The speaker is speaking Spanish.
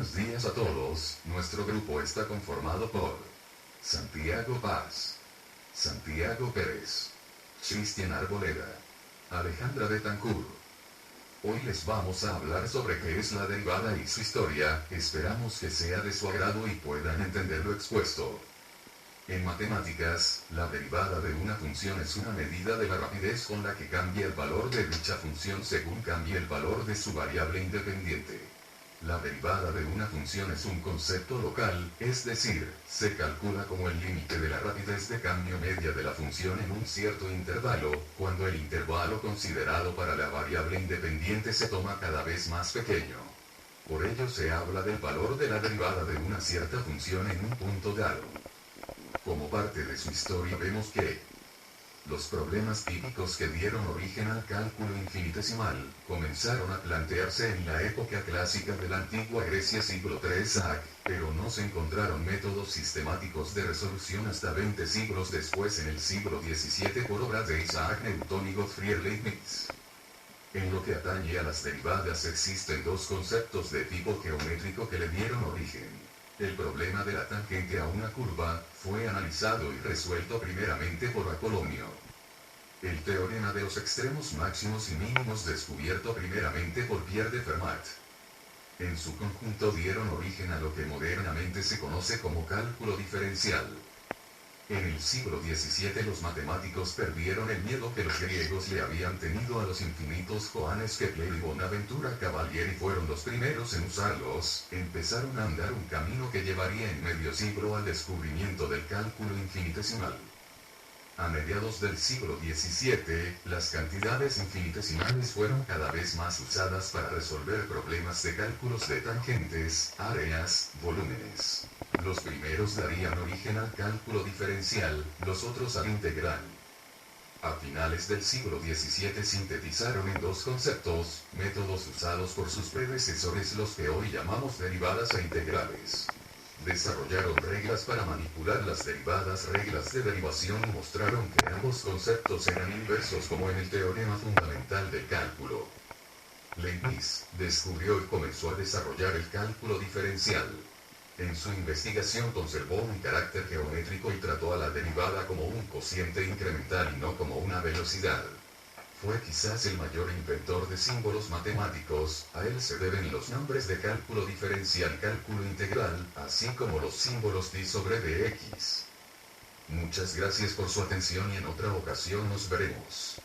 Buenos días a todos. Nuestro grupo está conformado por Santiago Paz, Santiago Pérez, Cristian Arboleda, Alejandra Betancourt. Hoy les vamos a hablar sobre qué es la derivada y su historia. Esperamos que sea de su agrado y puedan entender lo expuesto. En matemáticas, la derivada de una función es una medida de la rapidez con la que cambia el valor de dicha función según cambie el valor de su variable independiente. La derivada de una función es un concepto local, es decir, se calcula como el límite de la rapidez de cambio media de la función en un cierto intervalo, cuando el intervalo considerado para la variable independiente se toma cada vez más pequeño. Por ello se habla del valor de la derivada de una cierta función en un punto dado. Como parte de su historia vemos que los problemas típicos que dieron origen al cálculo infinitesimal comenzaron a plantearse en la época clásica de la antigua Grecia siglo III AC, pero no se encontraron métodos sistemáticos de resolución hasta 20 siglos después en el siglo XVII por obra de Isaac Newton y Gottfried Leibniz. En lo que atañe a las derivadas existen dos conceptos de tipo geométrico que le dieron origen. El problema de la tangente a una curva fue analizado y resuelto primeramente por Apolonio. El teorema de los extremos máximos y mínimos descubierto primeramente por Pierre de Fermat. En su conjunto dieron origen a lo que modernamente se conoce como cálculo diferencial. En el siglo XVII los matemáticos perdieron el miedo que los griegos le habían tenido a los infinitos Johannes Kepler y Bonaventura Cavalieri fueron los primeros en usarlos. Empezaron a andar un camino que llevaría en medio siglo al descubrimiento del cálculo infinitesimal. A mediados del siglo XVII, las cantidades infinitesimales fueron cada vez más usadas para resolver problemas de cálculos de tangentes, áreas, volúmenes. Los primeros darían origen al cálculo diferencial, los otros al integral. A finales del siglo XVII sintetizaron en dos conceptos, métodos usados por sus predecesores los que hoy llamamos derivadas e integrales. Desarrollaron reglas para manipular las derivadas, reglas de derivación y mostraron que ambos conceptos eran inversos como en el teorema fundamental del cálculo. Leibniz descubrió y comenzó a desarrollar el cálculo diferencial. En su investigación conservó un carácter geométrico y trató a la derivada como un cociente incremental y no como una velocidad. Fue quizás el mayor inventor de símbolos matemáticos, a él se deben los nombres de cálculo diferencial y cálculo integral, así como los símbolos d sobre dx. Muchas gracias por su atención y en otra ocasión nos veremos.